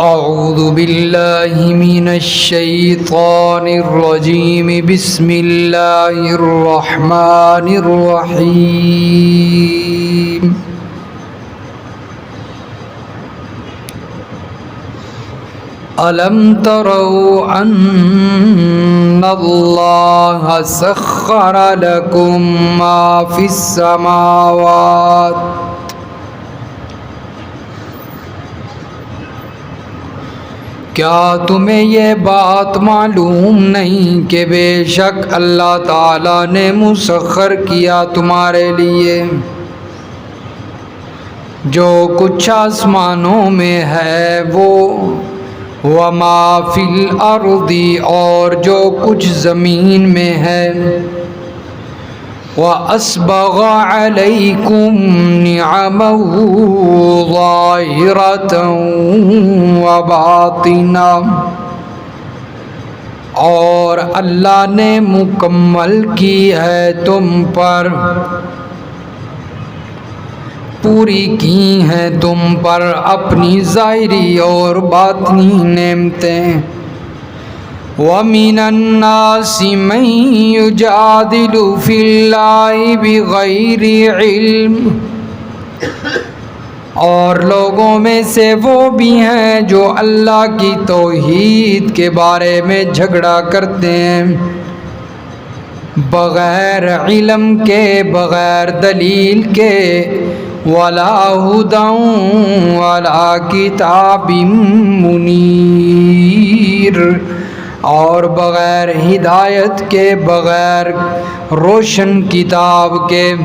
اعوذ باللہ من الشیطان الرجیم بسم اللہ الرحمن الرحیم أَلَمْ تَرَوْا أَنَّ اللَّهَ سَخَّرَ لَكُم مَّا فِي السَّمَاوَاتِ کیا تمہیں یہ بات معلوم نہیں کہ بے شک اللہ تعالیٰ نے مسخر کیا تمہارے لیے جو کچھ آسمانوں میں ہے وہ وما فی الارض اور جو کچھ زمین میں ہے وَأَسْبَغَ عَلَيْكُمْ نِعَمَهُ ظَاهِرَةً وَبَاطِنَةً اور اللہ نے مکمل کی ہے تم پر پوری کی ہیں تم پر اپنی ظاہری اور باطنی نعمتیں وَمِنَ النَّاسِ مَن يُجَادِلُ فِي اللَّهِ بِغَيْرِ عِلْمٍ اور لوگوں میں سے وہ بھی ہیں جو اللہ کی توحید کے بارے میں جھگڑا کرتے ہیں بغیر علم کے بغیر دلیل کے وَلَا هُدًى وَلَا كِتَابٍ مُنِيرٍ اور بغیر ہدایت کے بغیر روشن کتاب کے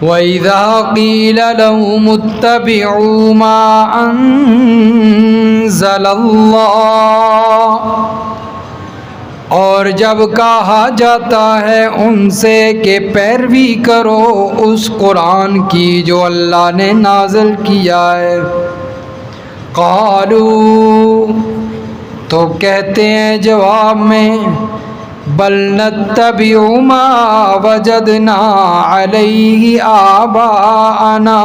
وَإِذَا قِيلَ لَهُمُ اتَّبِعُوا مَا أَنزَلَ اللَّهُ اور جب کہا جاتا ہے ان سے کہ پیروی کرو اس قرآن کی جو اللہ نے نازل کیا ہے قالوا تو کہتے ہیں جواب میں بل نتبع ما وجدنا علیہ آباءنا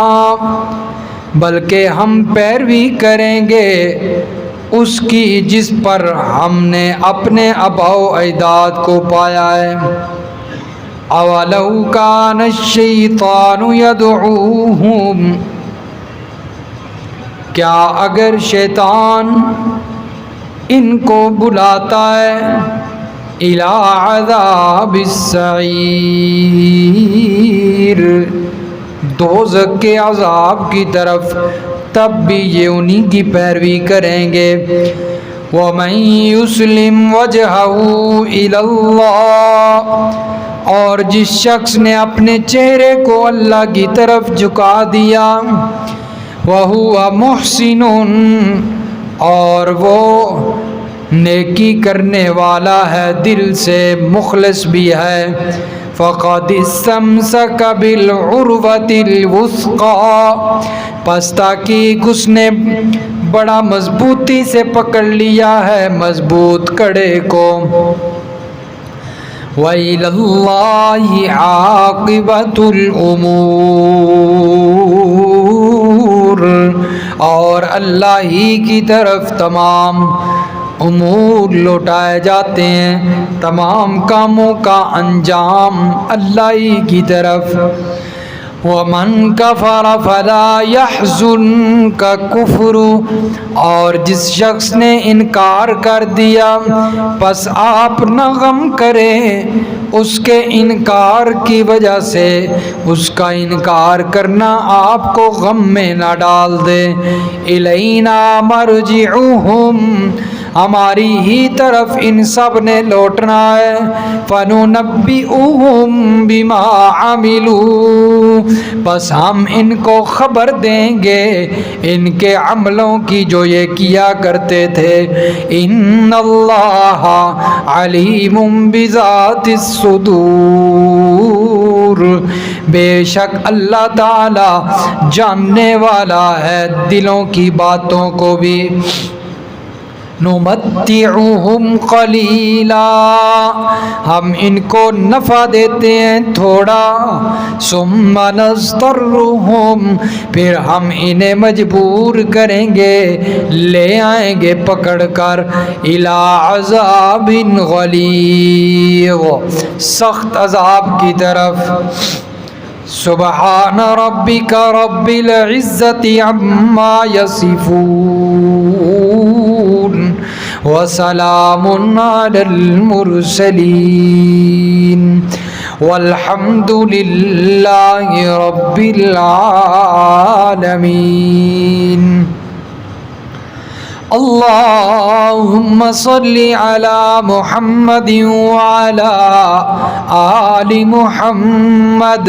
بلکہ ہم پیروی کریں گے اس کی جس پر ہم نے اپنے آباء و اجداد کو پایا ہے اولو کان الشیطان یدعوہم کیا اگر شیطان ان کو بلاتا ہے الی عذاب السعیر دوزخ کے عذاب کی طرف تب بھی یہ انہی کی پیروی کریں گے وَمَن يُسْلِمْ وَجْهَهُ إِلَى اللَّهِ اور جس شخص نے اپنے چہرے کو اللہ کی طرف جھکا دیا وَهُوَ مُحْسِنٌ اور وہ نیکی کرنے والا ہے دل سے مخلص بھی ہے فَقَدِ اسْتَمْسَكَ بِالْعُرْوَةِ الْوُثْقَىٰ پس تحقیق اس نے بڑا مضبوطی سے پکڑ لیا ہے مضبوط کڑے کو وَإِلَى اللَّهِ عَاقِبَةُ الْأُمُورِ اور اللہ ہی کی طرف تمام امور لوٹائے جاتے ہیں تمام کاموں کا انجام اللہ ہی کی طرف وَمَن كَفَرَ فَلَا يَحْزُنكَ كُفْرُ اور جس شخص نے انکار کر دیا پس آپ نہ غم کریں اس کے انکار کی وجہ سے اس کا انکار کرنا آپ کو غم میں نہ ڈال دے الینا مرجعہم ہماری ہی طرف ان سب نے لوٹنا ہے فَنُنَبِّئُهُم بِمَا عَمِلُوا بس ہم ان کو خبر دیں گے ان کے عملوں کی جو یہ کیا کرتے تھے ان اللہ علیم بذات الصدور بے شک اللہ تعالی جاننے والا ہے دلوں کی باتوں کو بھی نمتعہم قلیلا، ہم ان کو نفع دیتے ہیں تھوڑا، ثم نضطرہم، پھر ہم انہیں مجبور کریں گے، لے آئیں گے پکڑ کر، الی عذاب غلیظ، سخت عذاب کی طرف۔ سبحان ربک رب العزت عما یصفون وسلام علی المرسلین والحمد للہ رب العالمین۔ اللہم صلی علی محمد وعلی آل محمد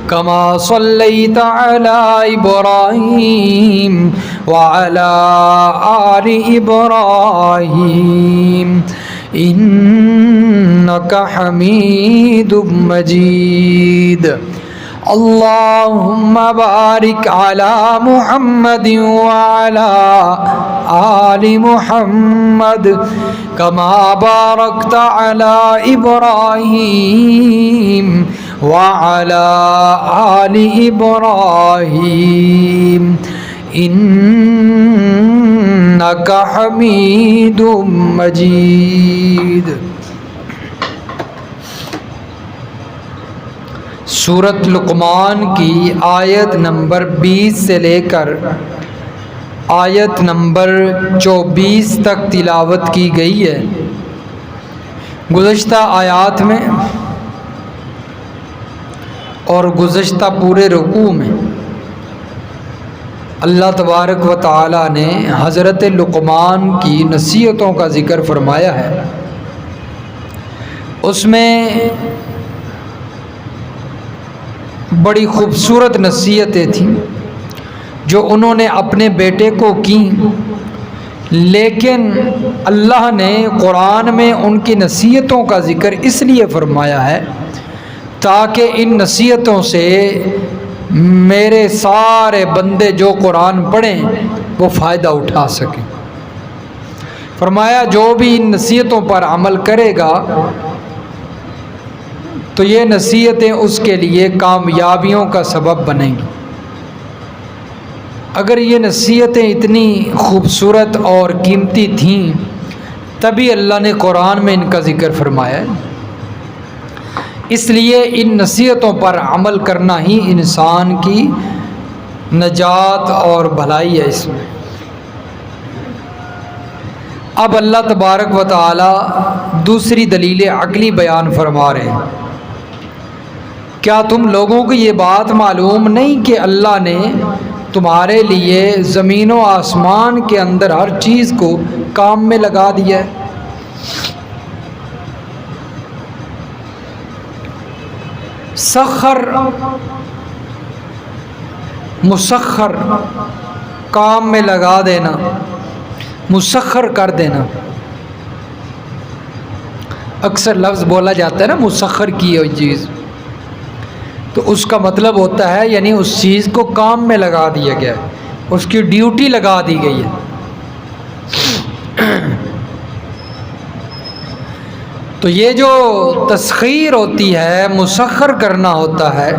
کما صلیت علی ابراہیم وعلی آل ابراہیم انک حمید مجید۔ اللہم بارک علی محمد وعلی آل محمد کما بارکت علی ابراہیم وعلی آل ابراہیم انک حمید مجید۔ سورۃ لقمان کی آیت نمبر 20 سے لے کر آیت نمبر 24 تک تلاوت کی گئی ہے۔ گزشتہ آیات میں اور گزشتہ پورے رکوع میں اللہ تبارک و تعالی نے حضرت لقمان کی نصیحتوں کا ذکر فرمایا ہے۔ اس میں بڑی خوبصورت نصیحتیں تھیں جو انہوں نے اپنے بیٹے کو کیں، لیکن اللہ نے قرآن میں ان کی نصیحتوں کا ذکر اس لیے فرمایا ہے تاکہ ان نصیحتوں سے میرے سارے بندے جو قرآن پڑھیں وہ فائدہ اٹھا سکیں۔ فرمایا جو بھی ان نصیحتوں پر عمل کرے گا تو یہ نصیحتیں اس کے لیے کامیابیوں کا سبب بنیں گی۔ اگر یہ نصیحتیں اتنی خوبصورت اور قیمتی تھیں تبھی اللہ نے قرآن میں ان کا ذکر فرمایا ہے۔ اس لیے ان نصیحتوں پر عمل کرنا ہی انسان کی نجات اور بھلائی ہے۔ اس میں اب اللہ تبارک و تعالی دوسری دلیل عقلی بیان فرما رہے ہیں۔ کیا تم لوگوں کو یہ بات معلوم نہیں کہ اللہ نے تمہارے لیے زمین و آسمان کے اندر ہر چیز کو کام میں لگا دیا ہے؟ سخر، مسخر، کام میں لگا دینا، مسخر کر دینا۔ اکثر لفظ بولا جاتا ہے نا مسخر کی ہوئی چیز، تو اس کا مطلب ہوتا ہے یعنی اس چیز کو کام میں لگا دیا گیا ہے، اس کی ڈیوٹی لگا دی گئی ہے۔ تو یہ جو تسخیر ہوتی ہے، مسخر کرنا ہوتا ہے،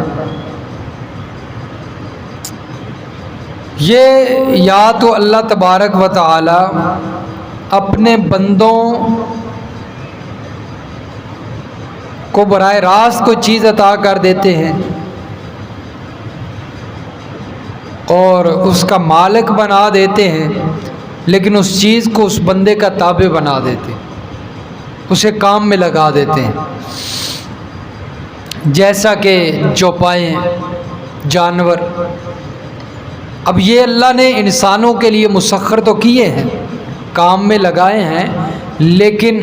یہ یا تو اللہ تبارک و تعالی اپنے بندوں کو براہ راست کوئی چیز عطا کر دیتے ہیں اور اس کا مالک بنا دیتے ہیں، لیکن اس چیز کو اس بندے کا تابع بنا دیتے ہیں، اسے کام میں لگا دیتے ہیں، جیسا کہ چوپائیں، جانور۔ اب یہ اللہ نے انسانوں کے لیے مسخر تو کیے ہیں، کام میں لگائے ہیں، لیکن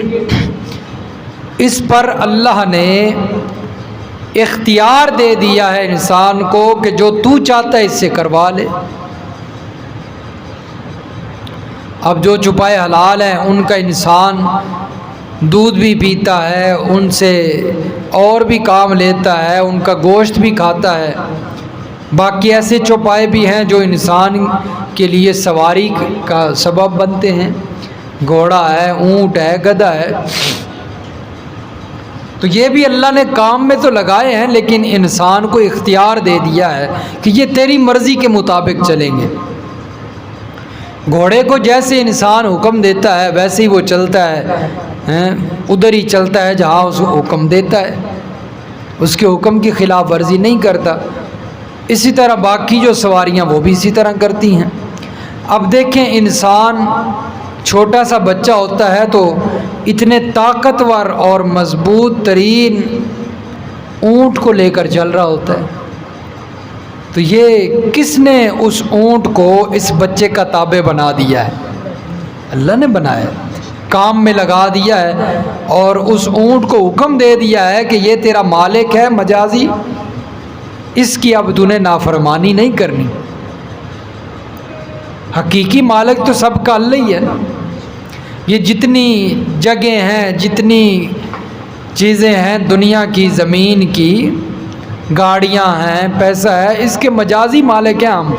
اس پر اللہ نے اختیار دے دیا ہے انسان کو کہ جو تو چاہتا ہے اس سے کروا لے۔ اب جو چوپائے حلال ہیں ان کا انسان دودھ بھی پیتا ہے، ان سے اور بھی کام لیتا ہے، ان کا گوشت بھی کھاتا ہے۔ باقی ایسے چوپائے بھی ہیں جو انسان کے لیے سواری کا سبب بنتے ہیں، گھوڑا ہے، اونٹ ہے، گدھا ہے، تو یہ بھی اللہ نے کام میں تو لگائے ہیں، لیکن انسان کو اختیار دے دیا ہے کہ یہ تیری مرضی کے مطابق چلیں گے۔ گھوڑے کو جیسے انسان حکم دیتا ہے ویسے ہی وہ چلتا ہے، ادھر ہی چلتا ہے جہاں اس کو حکم دیتا ہے، اس کے حکم کی خلاف ورزی نہیں کرتا۔ اسی طرح باقی جو سواریاں وہ بھی اسی طرح کرتی ہیں۔ اب دیکھیں، انسان چھوٹا سا بچہ ہوتا ہے تو اتنے طاقتور اور مضبوط ترین اونٹ کو لے کر چل رہا ہوتا ہے، تو یہ کس نے اس اونٹ کو اس بچے کا تابع بنا دیا ہے؟ اللہ نے بنایا ہے، کام میں لگا دیا ہے، اور اس اونٹ کو حکم دے دیا ہے کہ یہ تیرا مالک ہے مجازی، اس کی اب تو نے نافرمانی نہیں کرنی۔ حقیقی مالک تو سب کا اللہ ہی ہے نا۔ یہ جتنی جگہیں ہیں، جتنی چیزیں ہیں دنیا کی، زمین کی، گاڑیاں ہیں، پیسہ ہے، اس کے مجازی مالک ہیں ہم۔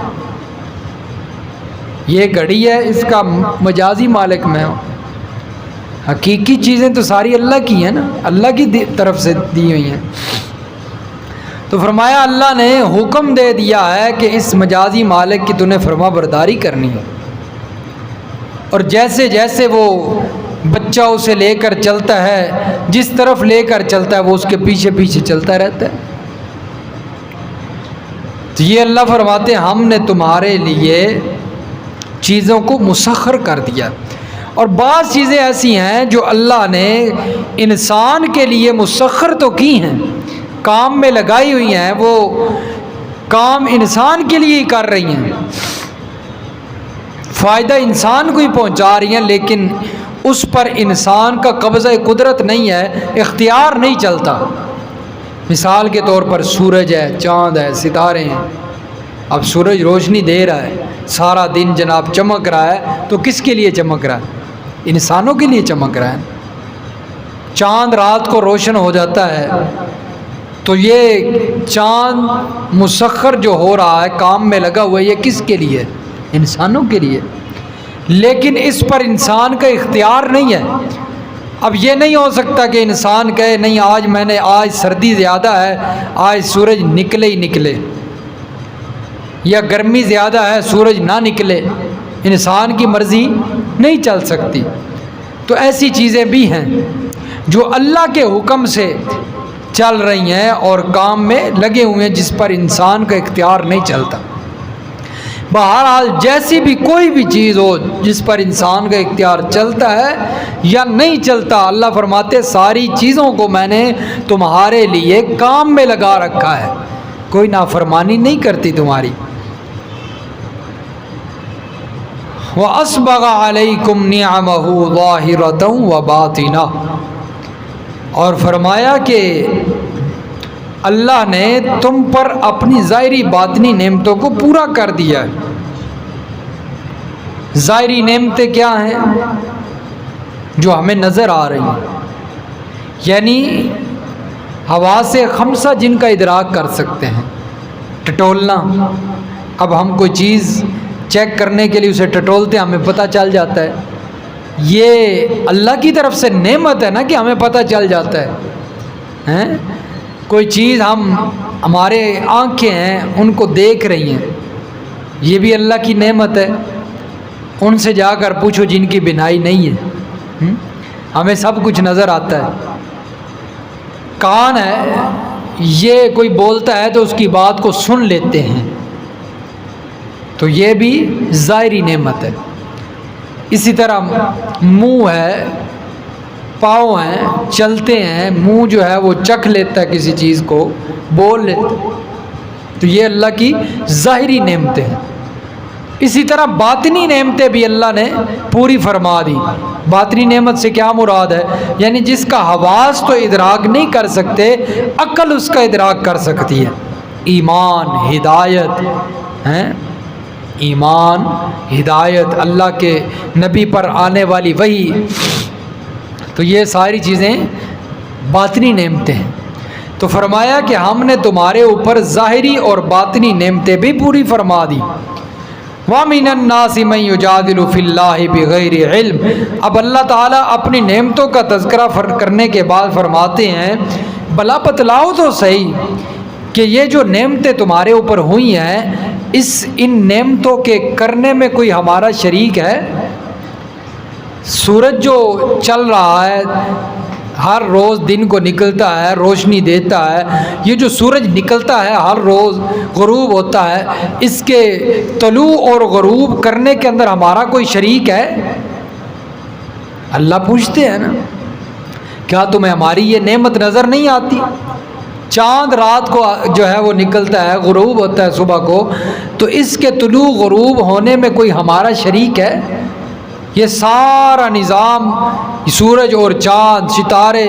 یہ گھڑی ہے، اس کا مجازی مالک میں ہوں۔ حقیقی چیزیں تو ساری اللہ کی ہیں نا، اللہ کی طرف سے دی ہوئی ہیں۔ تو فرمایا اللہ نے حکم دے دیا ہے کہ اس مجازی مالک کی تو نے فرما برداری کرنی ہے، اور جیسے جیسے وہ بچہ اسے لے کر چلتا ہے، جس طرف لے کر چلتا ہے وہ اس کے پیچھے پیچھے چلتا رہتا ہے۔ تو یہ اللہ فرماتے ہیں ہم نے تمہارے لیے چیزوں کو مسخر کر دیا، اور بعض چیزیں ایسی ہیں جو اللہ نے انسان کے لیے مسخر تو کی ہیں، کام میں لگائی ہوئی ہیں، وہ کام انسان کے لیے ہی کر رہی ہیں، فائدہ انسان کو ہی پہنچا رہی ہیں، لیکن اس پر انسان کا قبضہ قدرت نہیں ہے، اختیار نہیں چلتا۔ مثال کے طور پر سورج ہے، چاند ہے، ستارے ہیں۔ اب سورج روشنی دے رہا ہے، سارا دن جناب چمک رہا ہے، تو کس کے لیے چمک رہا ہے؟ انسانوں کے لیے چمک رہا ہے۔ چاند رات کو روشن ہو جاتا ہے، تو یہ چاند مسخر جو ہو رہا ہے، کام میں لگا ہوا ہے، یہ کس کے لیے؟ انسانوں کے لیے، لیکن اس پر انسان کا اختیار نہیں ہے۔ اب یہ نہیں ہو سکتا کہ انسان کہے نہیں آج سردی زیادہ ہے، آج سورج نکلے ہی نکلے، یا گرمی زیادہ ہے سورج نہ نکلے، انسان کی مرضی نہیں چل سکتی۔ تو ایسی چیزیں بھی ہیں جو اللہ کے حکم سے چل رہی ہیں اور کام میں لگے ہوئے ہیں، جس پر انسان کا اختیار نہیں چلتا۔ بہرحال جیسی بھی کوئی بھی چیز ہو جس پر انسان کا اختیار چلتا ہے یا نہیں چلتا، اللہ فرماتے ساری چیزوں کو میں نے تمہارے لیے کام میں لگا رکھا ہے، کوئی نافرمانی نہیں کرتی تمہاری۔ وَأَسْبَغَ عَلَيْكُمْ نِعَمَهُ ظَاهِرَةً وَبَاطِنَةً، اور فرمایا کہ اللہ نے تم پر اپنی ظاہری باطنی نعمتوں کو پورا کر دیا ہے۔ ظاہری نعمتیں کیا ہیں؟ جو ہمیں نظر آ رہی ہیں، یعنی حواس خمسہ جن کا ادراک کر سکتے ہیں۔ ٹٹولنا، اب ہم کوئی چیز چیک کرنے کے لیے اسے ٹٹولتے ہیں، ہمیں پتہ چل جاتا ہے۔ یہ اللہ کی طرف سے نعمت ہے نا کہ ہمیں پتہ چل جاتا ہے۔ کوئی چیز ہمارے آنکھیں ہیں ان کو دیکھ رہی ہیں، یہ بھی اللہ کی نعمت ہے۔ ان سے جا کر پوچھو جن کی بینائی نہیں ہے، ہمیں سب کچھ نظر آتا ہے۔ کان ہے، یہ کوئی بولتا ہے تو اس کی بات کو سن لیتے ہیں، تو یہ بھی ظاہری نعمت ہے۔ اسی طرح منہ ہے، پاؤں ہیں، چلتے ہیں، منہ جو ہے وہ چکھ لیتا ہے کسی چیز کو، بول لیتا ہے، تو یہ اللہ کی ظاہری نعمتیں ہیں۔ اسی طرح باطنی نعمتیں بھی اللہ نے پوری فرما دی۔ باطنی نعمت سے کیا مراد ہے؟ یعنی جس کا حواس تو ادراک نہیں کر سکتے، عقل اس کا ادراک کر سکتی ہے۔ ایمان، ہدایت، ایمان، ہدایت، اللہ کے نبی پر آنے والی وحی، تو یہ ساری چیزیں باطنی نعمتیں ہیں۔ تو فرمایا کہ ہم نے تمہارے اوپر ظاہری اور باطنی نعمتیں بھی پوری فرما دی۔ وَمِنَ النَّاسِ مَن يُجَادِلُ فِي اللَّهِ بِغَيْرِ عِلْمٍ۔ اب اللہ تعالیٰ اپنی نعمتوں کا تذکرہ کرنے کے بعد فرماتے ہیں بھلا بتلاؤ تو صحیح کہ یہ جو نعمتیں تمہارے اوپر ہوئی ہیں ان نعمتوں کے کرنے میں کوئی ہمارا شریک ہے؟ سورج جو چل رہا ہے، ہر روز دن کو نکلتا ہے، روشنی دیتا ہے، یہ جو سورج نکلتا ہے ہر روز غروب ہوتا ہے، اس کے طلوع اور غروب کرنے کے اندر ہمارا کوئی شریک ہے؟ اللہ پوچھتے ہیں نا، کیا تمہیں ہماری یہ نعمت نظر نہیں آتی؟ چاند رات کو جو ہے وہ نکلتا ہے، غروب ہوتا ہے صبح کو، تو اس کے طلوع غروب ہونے میں کوئی ہمارا شریک ہے؟ یہ سارا نظام، سورج اور چاند، ستارے،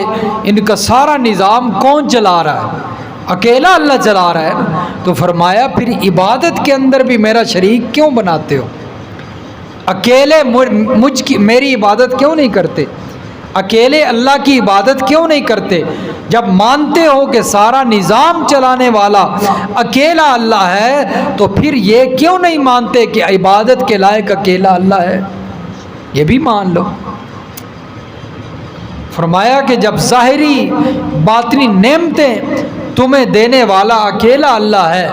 ان کا سارا نظام کون چلا رہا ہے؟ اکیلا اللہ چلا رہا ہے۔ تو فرمایا پھر عبادت کے اندر بھی میرا شریک کیوں بناتے ہو؟ اکیلے میری عبادت کیوں نہیں کرتے؟ اکیلے اللہ کی عبادت کیوں نہیں کرتے؟ جب مانتے ہو کہ سارا نظام چلانے والا اکیلا اللہ ہے تو پھر یہ کیوں نہیں مانتے کہ عبادت کے لائق اکیلا اللہ ہے؟ یہ بھی مان لو۔ فرمایا کہ جب ظاہری باطنی نعمتیں تمہیں دینے والا اکیلا اللہ ہے،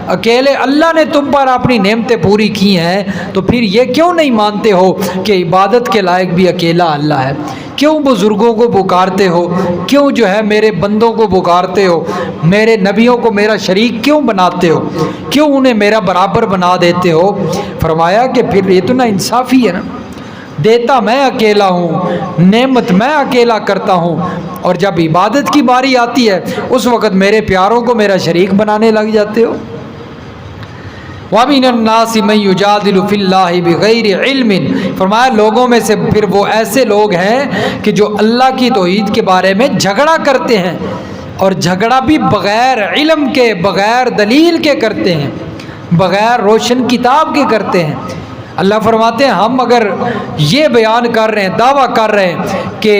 اکیلے اللہ نے تم پر اپنی نعمتیں پوری کی ہیں، تو پھر یہ کیوں نہیں مانتے ہو کہ عبادت کے لائق بھی اکیلا اللہ ہے؟ کیوں بزرگوں کو پکارتے ہو؟ کیوں جو ہے میرے بندوں کو پکارتے ہو؟ میرے نبیوں کو میرا شریک کیوں بناتے ہو؟ کیوں انہیں میرا برابر بنا دیتے ہو؟ فرمایا کہ پھر یہ تو نا انصافی ہے نا، دیتا میں اکیلا ہوں، نعمت میں اکیلا کرتا ہوں، اور جب عبادت کی باری آتی ہے اس وقت میرے پیاروں کو میرا شریک بنانے لگ جاتے ہو۔ وَمِنَ النَّاسِ مَن يُجَادِلُ فِي اللَّهِ بِغَيْرِ عِلْمٍ۔ فرمایا لوگوں میں سے پھر وہ ایسے لوگ ہیں کہ جو اللہ کی توحید کے بارے میں جھگڑا کرتے ہیں، اور جھگڑا بھی بغیر علم کے، بغیر دلیل کے کرتے ہیں، بغیر روشن کتاب کے کرتے ہیں۔ اللہ فرماتے ہیں ہم اگر یہ بیان کر رہے ہیں، دعویٰ کر رہے ہیں کہ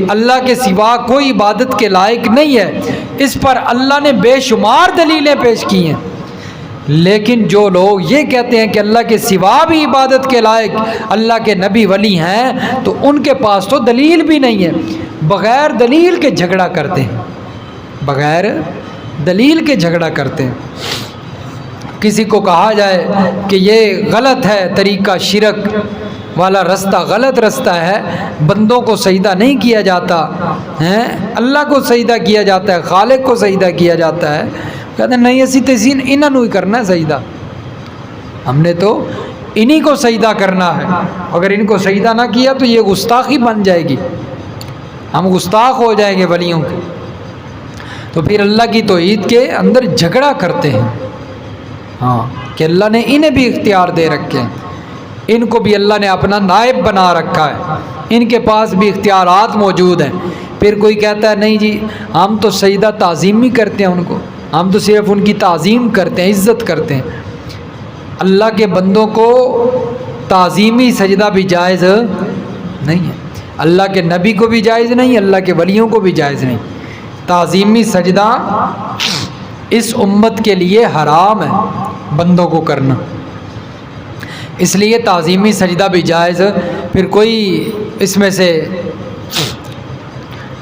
اللہ کے سوا کوئی عبادت کے لائق نہیں ہے، اس پر اللہ نے بے شمار دلیلیں پیش کی ہیں، لیکن جو لوگ یہ کہتے ہیں کہ اللہ کے سوا بھی عبادت کے لائق اللہ کے نبی ولی ہیں، تو ان کے پاس تو دلیل بھی نہیں ہے، بغیر دلیل کے جھگڑا کرتے ہیں، بغیر دلیل کے جھگڑا کرتے ہیں۔ کسی کو کہا جائے کہ یہ غلط ہے طریقہ، شرک والا رستہ غلط رستہ ہے، بندوں کو سجدہ نہیں کیا جاتا ہے، اللہ کو سجدہ کیا جاتا ہے، خالق کو سجدہ کیا جاتا ہے، کہتے ہیں نہیں اسی تزین انہوں ہی کرنا ہے سجدہ، ہم نے تو انہی کو سجدہ کرنا ہے، اگر ان کو سجدہ نہ کیا تو یہ گستاخی بن جائے گی، ہم گستاخ ہو جائیں گے ولیوں کے۔ تو پھر اللہ کی توحید کے اندر جھگڑا کرتے ہیں، ہاں کہ اللہ نے انہیں بھی اختیار دے رکھے ہیں، ان کو بھی اللہ نے اپنا نائب بنا رکھا ہے، ان کے پاس بھی اختیارات موجود ہیں۔ پھر کوئی کہتا ہے نہیں جی ہم تو سجدہ تعظیمی کرتے ہیں ان کو، ہم تو صرف ان کی تعظیم کرتے ہیں، عزت کرتے ہیں۔ اللہ کے بندوں کو تعظیمی سجدہ بھی جائز نہیں ہے، اللہ کے نبی کو بھی جائز نہیں، اللہ کے ولیوں کو بھی جائز نہیں۔ تعظیمی سجدہ اس امت کے لیے حرام ہے بندوں کو کرنا، اس لیے تعظیمی سجدہ بھی جائز۔ پھر کوئی اس میں سے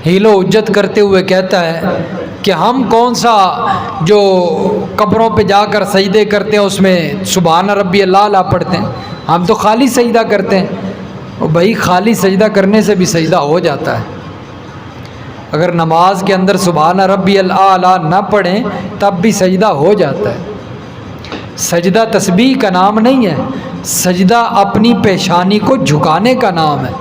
ہیل و حجت کرتے ہوئے کہتا ہے کہ ہم کون سا جو قبروں پہ جا کر سجدے کرتے ہیں اس میں سبحان ربی اللہ پڑھتے ہیں، ہم تو خالی سجدہ کرتے ہیں۔ اور بھائی خالی سجدہ کرنے سے بھی سجدہ ہو جاتا ہے، اگر نماز کے اندر سبحان ربی اللہ نہ پڑھیں تب بھی سجدہ ہو جاتا ہے۔ سجدہ تسبیح کا نام نہیں ہے، سجدہ اپنی پیشانی کو جھکانے کا نام ہے۔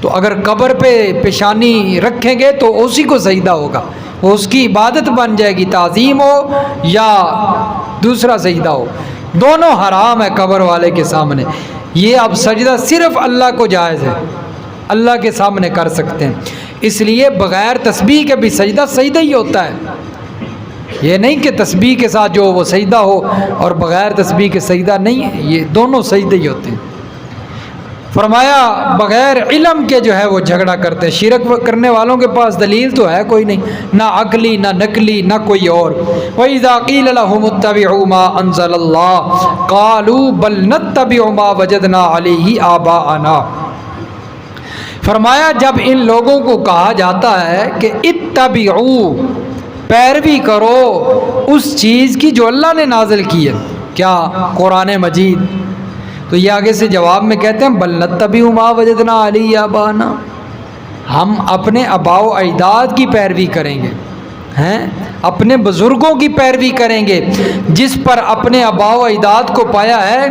تو اگر قبر پہ پیشانی رکھیں گے تو اسی کو سجدہ ہوگا، وہ اس کی عبادت بن جائے گی، تعظیم ہو یا دوسرا سجدہ ہو، دونوں حرام ہے قبر والے کے سامنے۔ یہ اب سجدہ صرف اللہ کو جائز ہے، اللہ کے سامنے کر سکتے ہیں، اس لیے بغیر تسبیح کے بھی سجدہ سجدہ ہی ہوتا ہے، یہ نہیں کہ تسبیح کے ساتھ جو وہ سجدہ ہو اور بغیر تسبیح کے سجدہ نہیں ہے، یہ دونوں سجدے ہی ہوتے ہیں۔ فرمایا بغیر علم کے جو ہے وہ جھگڑا کرتے. شرک کرنے والوں کے پاس دلیل تو ہے کوئی نہیں، نہ عقلی نہ نقلی نہ کوئی اور. وَإِذَا قِيلَ لَهُمُ اتَّبِعُوا مَا أَنزَلَ اللَّهُ قَالُوا بَلْ نَتَّبِعُ مَا وَجَدْنَا عَلَيْهِ آبَاءَنَا. فرمایا جب ان لوگوں کو کہا جاتا ہے کہ اتبعوا، پیروی کرو اس چیز کی جو اللہ نے نازل کی ہے، کیا؟ قرآن مجید. تو یہ آگے سے جواب میں کہتے ہیں بل نتبع ما وجدنا علیہ آباءنا، ہم اپنے آباء و اجداد کی پیروی کریں گے، ہیں اپنے بزرگوں کی پیروی کریں گے، جس پر اپنے آباء و اجداد کو پایا ہے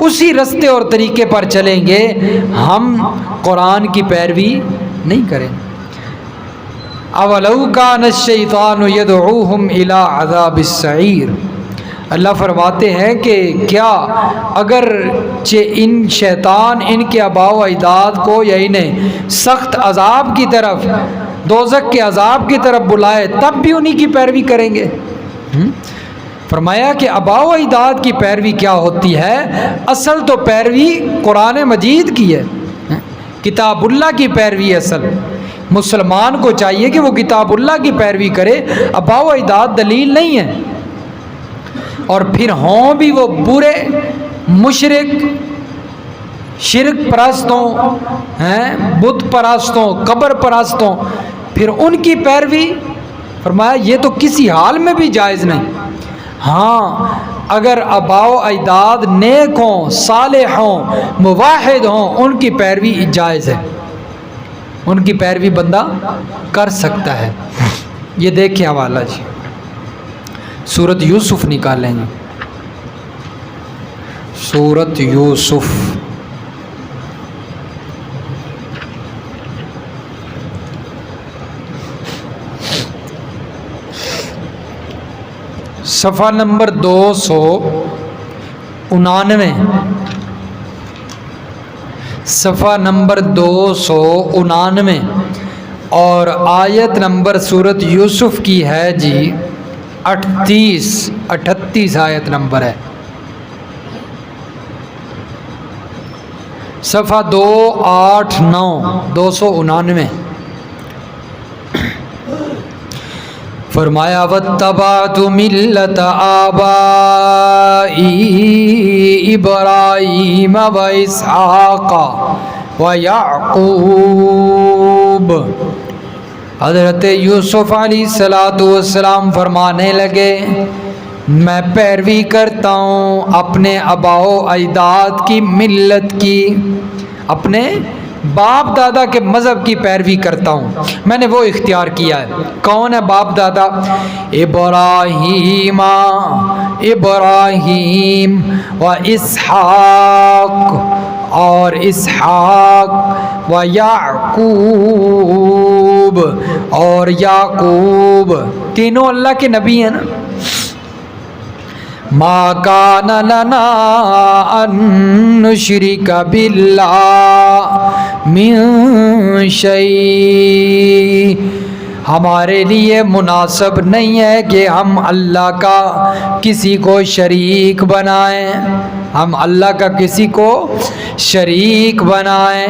اسی رستے اور طریقے پر چلیں گے، ہم قرآن کی پیروی نہیں کریں. اولو کان الشیطان یدعوہم الی عذاب السعیر. اللہ فرماتے ہیں کہ کیا اگر ان شیطان ان کے آباء و اجداد کو یا انہیں سخت عذاب کی طرف، دوزخ کے عذاب کی طرف بلائے تب بھی انہی کی پیروی کریں گے؟ فرمایا کہ آباء و اجداد کی پیروی کیا ہوتی ہے؟ اصل تو پیروی قرآن مجید کی ہے، کتاب اللہ کی پیروی اصل. مسلمان کو چاہیے کہ وہ کتاب اللہ کی پیروی کرے، آباء و اجداد دلیل نہیں ہے. اور پھر ہوں بھی وہ برے مشرک، شرک پرستوں، بت پرستوں، قبر پرستوں، پھر ان کی پیروی فرمایا یہ تو کسی حال میں بھی جائز نہیں. ہاں اگر آباء و اجداد نیک ہوں، صالح ہوں، موحد ہوں، ان کی پیروی جائز ہے، ان کی پیروی بندہ کر سکتا ہے. یہ دیکھیں حوالہ جی، سورۃ یوسف نکالیں گے. سورۃ یوسف صفحہ نمبر 299، صفحہ نمبر 299 اور آیت نمبر سورۃ یوسف کی ہے جی 38 آیت نمبر ہے، صفحہ 299. فرمایا واتبعت ملت آبائی ابراہیم و اسحاق و یعقوب. حضرت یوسف علیہ السلام فرمانے لگے میں پیروی کرتا ہوں اپنے آباء و اجداد کی ملت کی، اپنے باپ دادا کے مذہب کی پیروی کرتا ہوں. میں نے وہ اختیار کیا ہے. کون ہے باپ دادا؟ ابراہیم و اسحاق، اور اسحاق و یعقوب، اور یعقوب، تینوں اللہ کے نبی ہیں نا. ما کان لنا ان نشرک باللہ من شیء، ہمارے لیے مناسب نہیں ہے کہ ہم اللہ کا کسی کو شریک بنائیں، ہم اللہ کا کسی کو شریک بنائیں.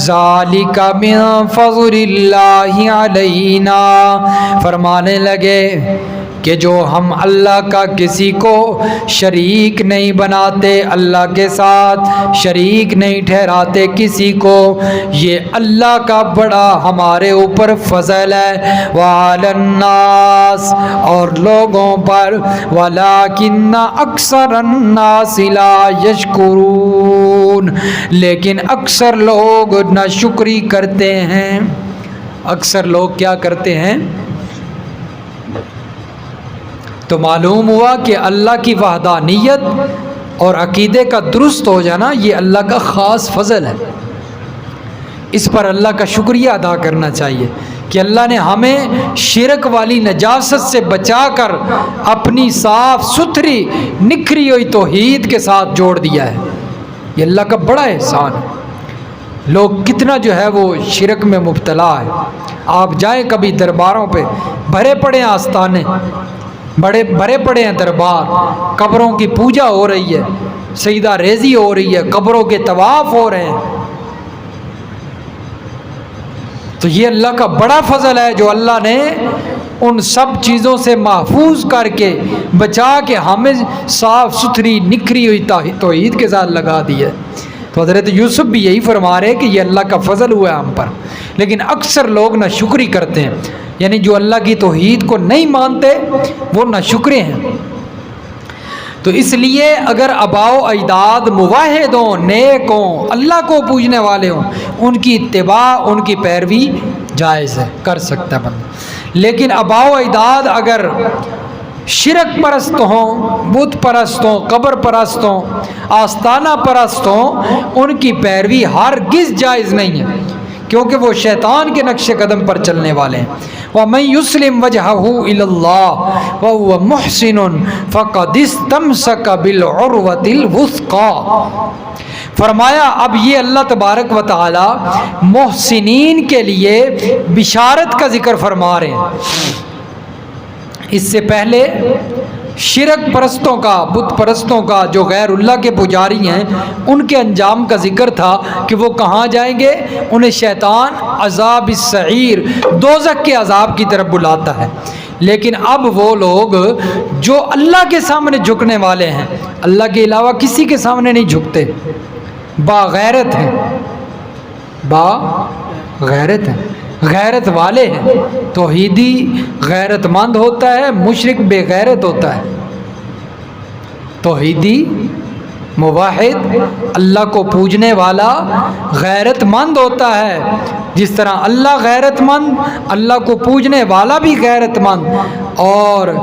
ذالک من فضل اللہ علینا، فرمانے لگے کہ جو ہم اللہ کا کسی کو شریک نہیں بناتے، اللہ کے ساتھ شریک نہیں ٹھہراتے کسی کو، یہ اللہ کا بڑا ہمارے اوپر فضل ہے. وعلی الناس، اور لوگوں پر، ولکن اکثر الناس لا یشکرون، لیکن اکثر لوگ ناشکری کرتے ہیں. اکثر لوگ کیا کرتے ہیں؟ تو معلوم ہوا کہ اللہ کی وحدانیت اور عقیدے کا درست ہو جانا یہ اللہ کا خاص فضل ہے. اس پر اللہ کا شکریہ ادا کرنا چاہیے کہ اللہ نے ہمیں شرک والی نجاست سے بچا کر اپنی صاف ستھری نکھری ہوئی توحید کے ساتھ جوڑ دیا ہے. یہ اللہ کا بڑا احسان ہے. لوگ کتنا جو ہے وہ شرک میں مبتلا ہے. آپ جائیں کبھی درباروں پہ، بھرے پڑے ہیں آستانے، بھرے پڑے ہیں دربار، قبروں کی پوجا ہو رہی ہے، سجدہ ریزی ہو رہی ہے، قبروں کے طواف ہو رہے ہیں. تو یہ اللہ کا بڑا فضل ہے جو اللہ نے ان سب چیزوں سے محفوظ کر کے بچا کے ہمیں صاف ستھری نکھری ہوئی توحید کے ساتھ لگا دی ہے۔ تو حضرت یوسف بھی یہی فرما رہے کہ یہ اللہ کا فضل ہوا ہے ہم پر، لیکن اکثر لوگ ناشکری کرتے ہیں، یعنی جو اللہ کی توحید کو نہیں مانتے وہ ناشکرے ہیں۔ تو اس لیے اگر آباء و اجداد موحد ہوں، نیک ہوں، اللہ کو پوجنے والے ہوں، ان کی اتباع، ان کی پیروی جائز ہے، کر سکتا ہے بندہ۔ لیکن آباء و اجداد اگر شرک پرست ہوں، بت پرست ہوں، قبر پرست ہوں، آستانہ پرست ہوں، ان کی پیروی ہرگز جائز نہیں ہے، کیونکہ وہ شیطان کے نقش قدم پر چلنے والے ہیں۔ وَمَن يُسْلِمْ وَجْهَهُ إِلَى اللَّهِ وَهُوَ مُحْسِنٌ فَقَدِ اسْتَمْسَكَ بِالْعُرْوَةِ الْوُثْقَىٰ۔ فرمایا اب یہ اللہ تبارک و تعالی محسنین کے لیے بشارت کا ذکر فرما رہے ہیں۔ اس سے پہلے شرک پرستوں کا، بت پرستوں کا، جو غیر اللہ کے پجاری ہیں، ان کے انجام کا ذکر تھا کہ وہ کہاں جائیں گے، انہیں شیطان عذاب السعیر، دوزخ کے عذاب کی طرف بلاتا ہے۔ لیکن اب وہ لوگ جو اللہ کے سامنے جھکنے والے ہیں، اللہ کے علاوہ کسی کے سامنے نہیں جھکتے، باغیرت ہیں، باغیرت ہیں، غیرت والے ہیں۔ توحیدی غیرت مند ہوتا ہے، مشرک بے غیرت ہوتا ہے۔ توحیدی موحد اللہ کو پوجنے والا غیرت مند ہوتا ہے، جس طرح اللہ غیرت مند، اللہ کو پوجنے والا بھی غیرت مند، اور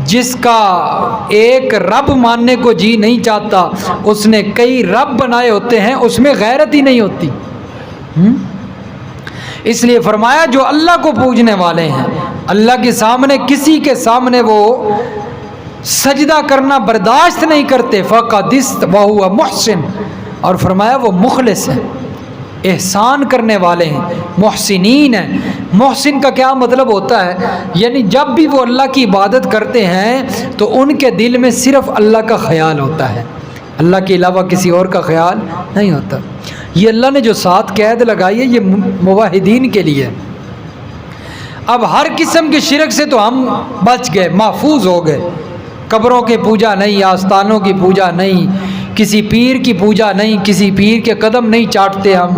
جس کا ایک رب ماننے کو جی نہیں چاہتا، اس نے کئی رب بنائے ہوتے ہیں، اس میں غیرت ہی نہیں ہوتی۔ اس لیے فرمایا جو اللہ کو پوجنے والے ہیں، اللہ کے سامنے کسی کے سامنے وہ سجدہ کرنا برداشت نہیں کرتے، فقد وَهُوَ مُحْسِنٌ، اور فرمایا وہ مخلص ہیں، احسان کرنے والے ہیں، محسنین ہیں۔ محسن کا کیا مطلب ہوتا ہے؟ یعنی جب بھی وہ اللہ کی عبادت کرتے ہیں تو ان کے دل میں صرف اللہ کا خیال ہوتا ہے، اللہ کے علاوہ کسی اور کا خیال نہیں ہوتا۔ یہ اللہ نے جو 7 قید لگائی ہے، یہ موحدین کے لیے۔ اب ہر قسم کے شرک سے تو ہم بچ گئے، محفوظ ہو گئے، قبروں کی پوجا نہیں، آستانوں کی پوجا نہیں، کسی پیر کی پوجا نہیں، کسی پیر کے قدم نہیں چاٹتے ہم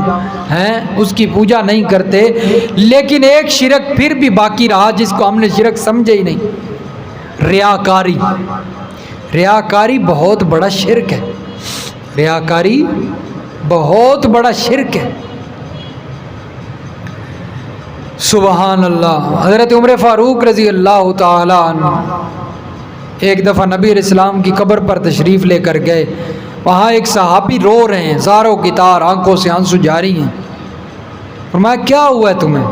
ہیں، اس کی پوجا نہیں کرتے۔ لیکن ایک شرک پھر بھی باقی رہا جس کو ہم نے شرک سمجھے ہی نہیں، ریاکاری۔ ریاکاری بہت بڑا شرک ہے، ریاکاری بہت بڑا شرک ہے۔ سبحان اللہ۔ حضرت عمر فاروق رضی اللہ تعالی عنہ ایک دفعہ نبی علیہ السلام کی قبر پر تشریف لے کر گئے، وہاں ایک صحابی رو رہے ہیں، زاروں کی تار، آنکھوں سے آنسو جاری ہیں۔ فرمایا کیا ہوا ہے تمہیں،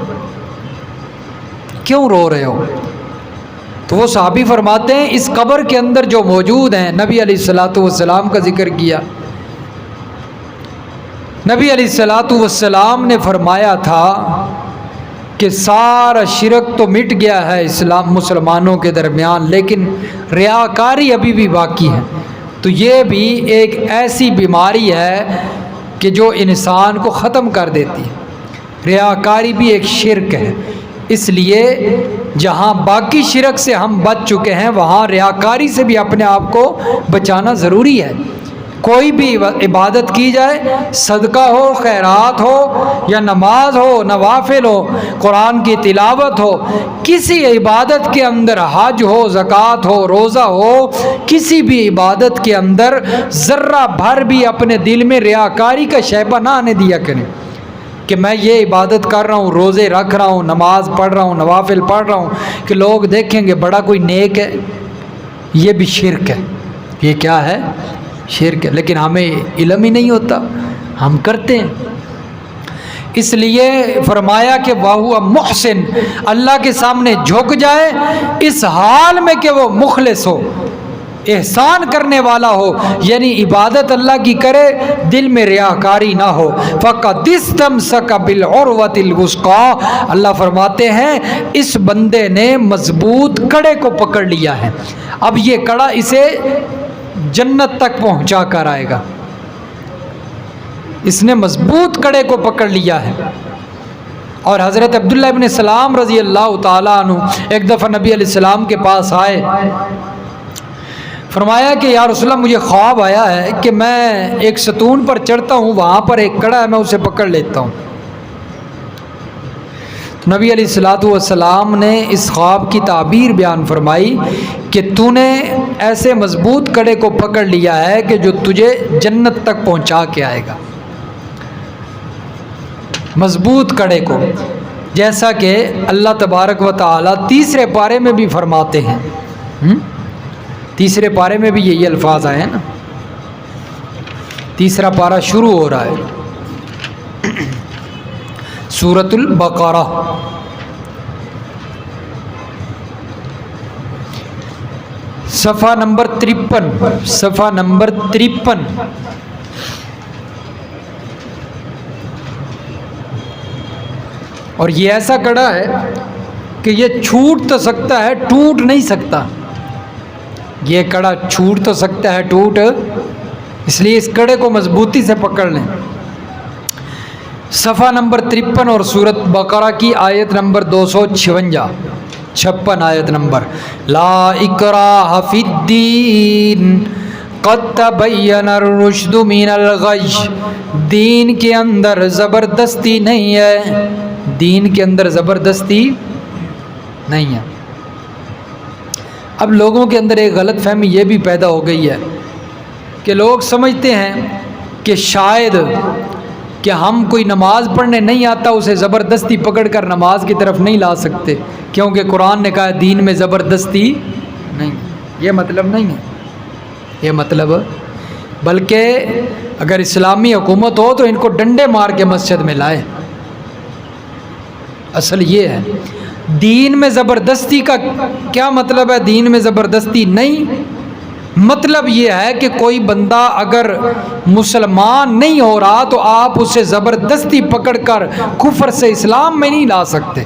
کیوں رو رہے ہو؟ تو وہ صحابی فرماتے ہیں اس قبر کے اندر جو موجود ہیں، نبی علیہ السلام کا ذکر کیا۔ نبی علیہ السلام نے فرمایا تھا کہ سارا شرک تو مٹ گیا ہے اسلام مسلمانوں کے درمیان، لیکن ریاکاری ابھی بھی باقی ہے۔ تو یہ بھی ایک ایسی بیماری ہے کہ جو انسان کو ختم کر دیتی ہے۔ ریاکاری بھی ایک شرک ہے، اس لیے جہاں باقی شرک سے ہم بچ چکے ہیں، وہاں ریاکاری سے بھی اپنے آپ کو بچانا ضروری ہے۔ کوئی بھی عبادت کی جائے، صدقہ ہو، خیرات ہو، یا نماز ہو، نوافل ہو، قرآن کی تلاوت ہو، کسی عبادت کے اندر حج ہو، زکوٰۃ ہو، روزہ ہو، کسی بھی عبادت کے اندر ذرہ بھر بھی اپنے دل میں ریاکاری کا شیبہ نہ آنے دیا کریں کہ میں یہ عبادت کر رہا ہوں، روزے رکھ رہا ہوں، نماز پڑھ رہا ہوں، نوافل پڑھ رہا ہوں کہ لوگ دیکھیں گے بڑا کوئی نیک ہے۔ یہ بھی شرک ہے۔ یہ کیا ہے؟ شرک ہے۔ لیکن ہمیں علم ہی نہیں ہوتا، ہم کرتے ہیں۔ اس لیے فرمایا کہ وَهُوَ مُحْسِن، اللہ کے سامنے جھک جائے اس حال میں کہ وہ مخلص ہو، احسان کرنے والا ہو، یعنی عبادت اللہ کی کرے، دل میں ریاکاری نہ ہو۔ فَقَدِ اسْتَمْسَكَ بِالْعُرْوَةِ الْوُثْقَىٰ، اللہ فرماتے ہیں اس بندے نے مضبوط کڑے کو پکڑ لیا ہے۔ اب یہ کڑا اسے جنت تک پہنچا کر آئے گا، اس نے مضبوط کڑے کو پکڑ لیا ہے۔ اور حضرت عبداللہ ابن سلام رضی اللہ تعالیٰ عنہ ایک دفعہ نبی علیہ السلام کے پاس آئے، فرمایا کہ یا رسول اللہ مجھے خواب آیا ہے کہ میں ایک ستون پر چڑھتا ہوں، وہاں پر ایک کڑا ہے، میں اسے پکڑ لیتا ہوں۔ تو نبی علیہ الصلوۃ والسلام نے اس خواب کی تعبیر بیان فرمائی کہ تو نے ایسے مضبوط کڑے کو پکڑ لیا ہے کہ جو تجھے جنت تک پہنچا کے آئے گا، مضبوط کڑے کو، جیسا کہ اللہ تبارک و تعالیٰ تیسرے پارے میں بھی فرماتے ہیں۔ تیسرے پارے میں بھی یہی الفاظ آئے ہیں نا، تیسرا پارہ شروع ہو رہا ہے سورۃ البقرہ، صفحہ نمبر 53، صفحہ نمبر 53۔ اور یہ ایسا کڑا ہے کہ یہ چھوٹ تو سکتا ہے، ٹوٹ نہیں سکتا۔ یہ کڑا چھوٹ تو سکتا ہے، ٹوٹ، اس لیے اس کڑے کو مضبوطی سے پکڑ لیں۔ صفحہ نمبر 53 اور سورۃ بقرہ کی آیت نمبر 256 آیت نمبر، لا اکراہ فی الدین قد تبین الرشد من الغی، دین کے اندر زبردستی نہیں ہے، دین کے اندر زبردستی نہیں ہے۔ اب لوگوں کے اندر ایک غلط فہمی یہ بھی پیدا ہو گئی ہے کہ لوگ سمجھتے ہیں کہ شاید کہ ہم کوئی نماز پڑھنے نہیں آتا اسے زبردستی پکڑ کر نماز کی طرف نہیں لا سکتے، کیونکہ قرآن نے کہا دین میں زبردستی نہیں۔ یہ مطلب نہیں ہے، یہ مطلب، بلکہ اگر اسلامی حکومت ہو تو ان کو ڈنڈے مار کے مسجد میں لائے۔ اصل یہ ہے دین میں زبردستی کا کیا مطلب ہے؟ دین میں زبردستی نہیں، مطلب یہ ہے کہ کوئی بندہ اگر مسلمان نہیں ہو رہا تو آپ اسے زبردستی پکڑ کر کفر سے اسلام میں نہیں لا سکتے،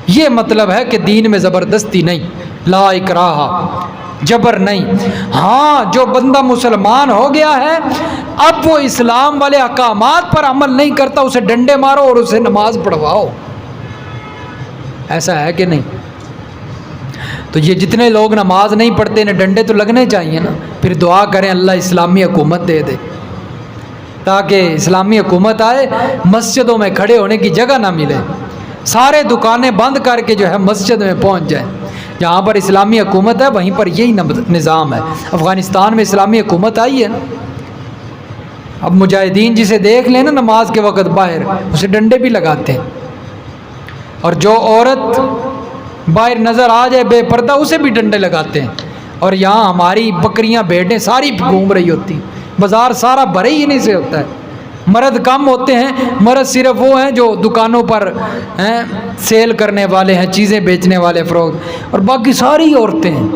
یہ مطلب ہے کہ دین میں زبردستی نہیں، لا اکراہ، جبر نہیں۔ ہاں جو بندہ مسلمان ہو گیا ہے اب وہ اسلام والے احکامات پر عمل نہیں کرتا، اسے ڈنڈے مارو اور اسے نماز پڑھواؤ، ایسا ہے کہ نہیں؟ تو یہ جتنے لوگ نماز نہیں پڑھتے انہیں ڈنڈے تو لگنے چاہیے نا، پھر دعا کریں اللہ اسلامی حکومت دے دے تاکہ اسلامی حکومت آئے، مسجدوں میں کھڑے ہونے کی جگہ نہ ملے، سارے دکانیں بند کر کے جو ہے مسجد میں پہنچ جائیں۔ جہاں پر اسلامی حکومت ہے وہیں پر یہی نظام ہے۔ افغانستان میں اسلامی حکومت آئی ہے نا، اب مجاہدین جسے دیکھ لیں نا نماز کے وقت باہر، اسے ڈنڈے بھی لگاتے ہیں، اور جو عورت باہر نظر آ جائے بے پردہ اسے بھی ڈنڈے لگاتے ہیں۔ اور یہاں ہماری بکریاں بھیڑیں ساری گھوم رہی ہوتی ہیں، بازار سارا بھرے ہی نہیں سے ہوتا ہے، مرد کم ہوتے ہیں، مرد صرف وہ ہیں جو دکانوں پر ہیں سیل کرنے والے ہیں، چیزیں بیچنے والے فروخت، اور باقی ساری عورتیں ہیں۔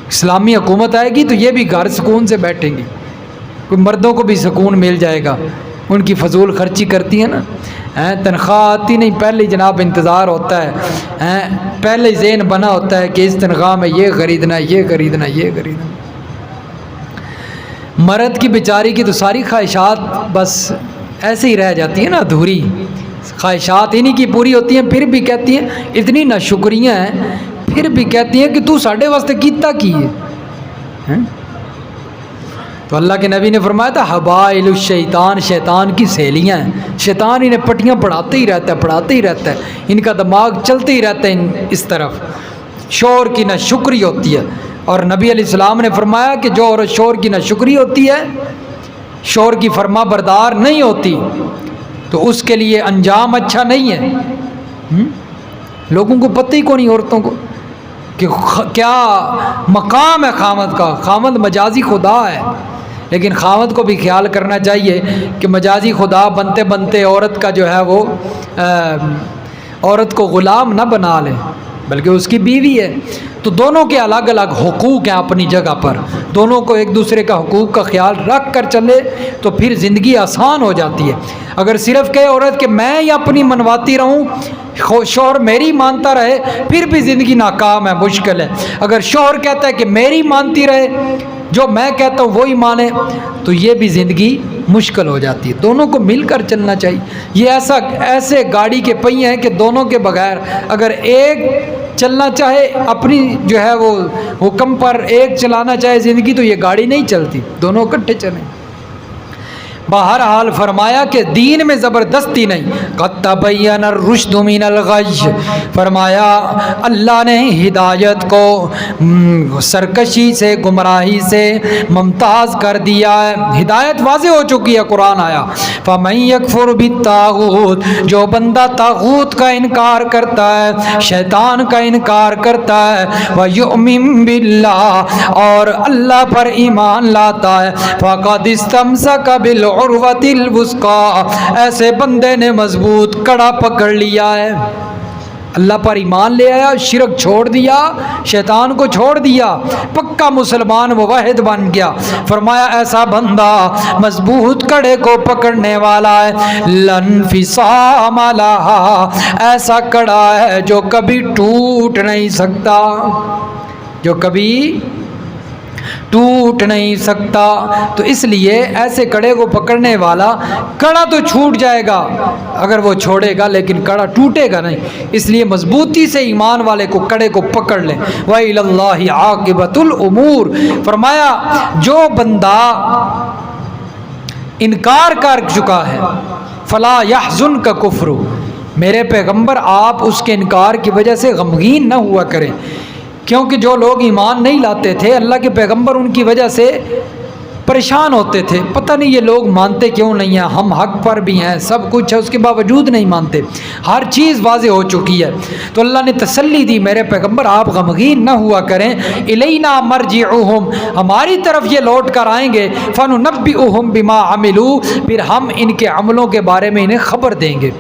اسلامی حکومت آئے گی تو یہ بھی گھر سکون سے بیٹھیں گی، کوئی مردوں کو بھی سکون مل جائے گا، ان کی فضول خرچی کرتی ہے نا، تنخواہ آتی نہیں، پہلے جناب انتظار ہوتا ہے، پہلے ذہن بنا ہوتا ہے کہ اس تنخواہ میں یہ خریدنا، یہ خریدنا، یہ خریدنا۔ مرد کی بیچاری کی تو ساری خواہشات بس ایسے ہی رہ جاتی ہیں نا، ادھوری خواہشات انہی کی پوری ہوتی ہیں، پھر بھی کہتی ہیں اتنی ناشکریاں ہیں، پھر بھی کہتی ہیں کہ تو ساڈے واسطے کیتا کی ہے۔ تو اللہ کے نبی نے فرمایا تھا حبائل الشیطان، شیطان کی سہیلیاں ہیں، شیطان انہیں پٹیاں پڑھاتے ہی رہتا ہے، پڑھاتے ہی رہتا ہے، ان کا دماغ چلتے ہی رہتا ہے اس طرف، شور کی ناشکری ہوتی ہے۔ اور نبی علیہ السلام نے فرمایا کہ جو عورت شور کی ناشکری ہوتی ہے، شور کی فرما بردار نہیں ہوتی، تو اس کے لیے انجام اچھا نہیں ہے۔ لوگوں کو پتہ ہی کو نہیں، عورتوں کو، کہ کیا مقام ہے خامد کا۔ خامد مجازی خدا ہے، لیکن خامد کو بھی خیال کرنا چاہیے کہ مجازی خدا بنتے بنتے عورت کا جو ہے وہ عورت کو غلام نہ بنا لے، بلکہ اس کی بیوی ہے۔ تو دونوں کے الگ الگ حقوق ہیں اپنی جگہ پر، دونوں کو ایک دوسرے کا حقوق کا خیال رکھ کر چلے تو پھر زندگی آسان ہو جاتی ہے۔ اگر صرف کہے عورت کہ میں ہی اپنی منواتی رہوں، شوہر میری مانتا رہے، پھر بھی زندگی ناکام ہے، مشکل ہے۔ اگر شوہر کہتا ہے کہ میری مانتی رہے، جو میں کہتا ہوں وہی مانے، تو یہ بھی زندگی مشکل ہو جاتی ہے. دونوں کو مل کر چلنا چاہیے. یہ ایسے گاڑی کے پہیے ہیں کہ دونوں کے بغیر اگر ایک چلنا چاہے اپنی جو ہے وہ حکم پر، ایک چلانا چاہے زندگی، تو یہ گاڑی نہیں چلتی، دونوں اکٹھے چلیں. بہرحال فرمایا کہ دین میں زبردستی نہیں. قد تبین الرشد من الغی، فرمایا اللہ نے ہدایت کو سرکشی سے، گمراہی سے ممتاز کر دیا ہے. ہدایت واضح ہو چکی ہے، قرآن آیا. فمن یکفر بالطاغوت، جو بندہ طاغوت کا انکار کرتا ہے، شیطان کا انکار کرتا ہے، ویؤمن باللہ، اور اللہ پر ایمان لاتا ہے، فقد استمسک بالعروۃ الوثقی، ایسے بندے نے مضبوط کڑا پکڑ لیا ہے. اللہ پر ایمان لے آیا، شرک چھوڑ دیا، شیطان کو چھوڑ دیا، پکا مسلمان موحد بن گیا. فرمایا ایسا بندہ مضبوط کڑے کو پکڑنے والا ہے. لن انفصام لہا، ایسا کڑا ہے جو کبھی ٹوٹ نہیں سکتا، جو کبھی ٹوٹ نہیں سکتا. تو اس لیے ایسے کڑے کو پکڑنے والا، کڑا تو چھوٹ جائے گا اگر وہ چھوڑے گا، لیکن کڑا ٹوٹے گا نہیں. اس لیے مضبوطی سے ایمان والے کو کڑے کو پکڑ لیں. وَإِلَى اللَّهِ عَاقِبَةُ الْأُمُورِ، فرمایا جو بندہ انکار کر چکا ہے، فَلَا يَحْزُنْكَ كُفْرُ، میرے پیغمبر آپ اس کے انکار کی وجہ سے غمگین نہ ہوا کریں. کیونکہ جو لوگ ایمان نہیں لاتے تھے، اللہ کے پیغمبر ان کی وجہ سے پریشان ہوتے تھے. پتہ نہیں یہ لوگ مانتے کیوں نہیں ہیں، ہم حق پر بھی ہیں، سب کچھ ہے، اس کے باوجود نہیں مانتے. ہر چیز واضح ہو چکی ہے. تو اللہ نے تسلی دی، میرے پیغمبر آپ غمگین نہ ہوا کریں. الینا مرجعہم، ہماری طرف یہ لوٹ کر آئیں گے. فننبئہم بما عملوا، پھر ہم ان کے عملوں کے بارے میں انہیں خبر دیں گے.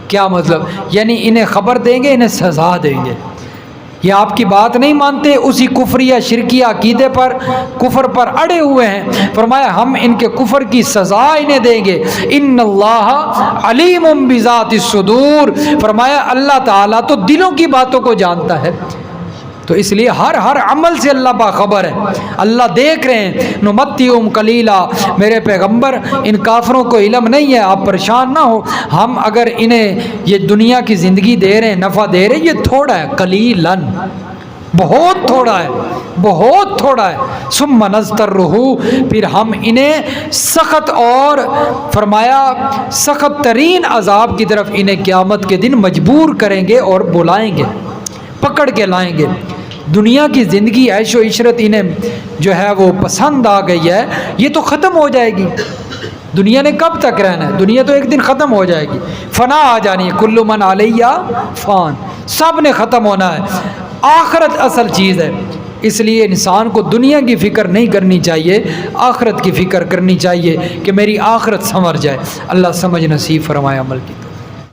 کیا مطلب؟ یعنی انہیں خبر دیں گے، انہیں سزا دیں گے. یہ آپ کی بات نہیں مانتے، اسی کفری یا شرکی عقیدے پر، کفر پر اڑے ہوئے ہیں. فرمایا ہم ان کے کفر کی سزا انہیں دیں گے. ان اللہ علیم بذات الصدور، فرمایا اللہ تعالیٰ تو دلوں کی باتوں کو جانتا ہے. تو اس لیے ہر عمل سے اللہ باخبر ہے، اللہ دیکھ رہے ہیں. نمتعہم قلیلا، میرے پیغمبر ان کافروں کو علم نہیں ہے، آپ پریشان نہ ہو. ہم اگر انہیں یہ دنیا کی زندگی دے رہے ہیں، نفع دے رہے ہیں، یہ تھوڑا ہے، قلیلاً، بہت تھوڑا ہے، بہت تھوڑا ہے. ثم نضطرہ، پھر ہم انہیں سخت، اور فرمایا سخت ترین عذاب کی طرف انہیں قیامت کے دن مجبور کریں گے اور بلائیں گے، پکڑ کے لائیں گے. دنیا کی زندگی عیش و عشرت انہیں جو ہے وہ پسند آ گئی ہے، یہ تو ختم ہو جائے گی. دنیا نے کب تک رہنا ہے؟ دنیا تو ایک دن ختم ہو جائے گی، فنا آ جانی ہے. کل من علیہ فان، سب نے ختم ہونا ہے. آخرت اصل چیز ہے. اس لیے انسان کو دنیا کی فکر نہیں کرنی چاہیے، آخرت کی فکر کرنی چاہیے کہ میری آخرت سنور جائے. اللہ سمجھ نصیب فرمائے عمل کی.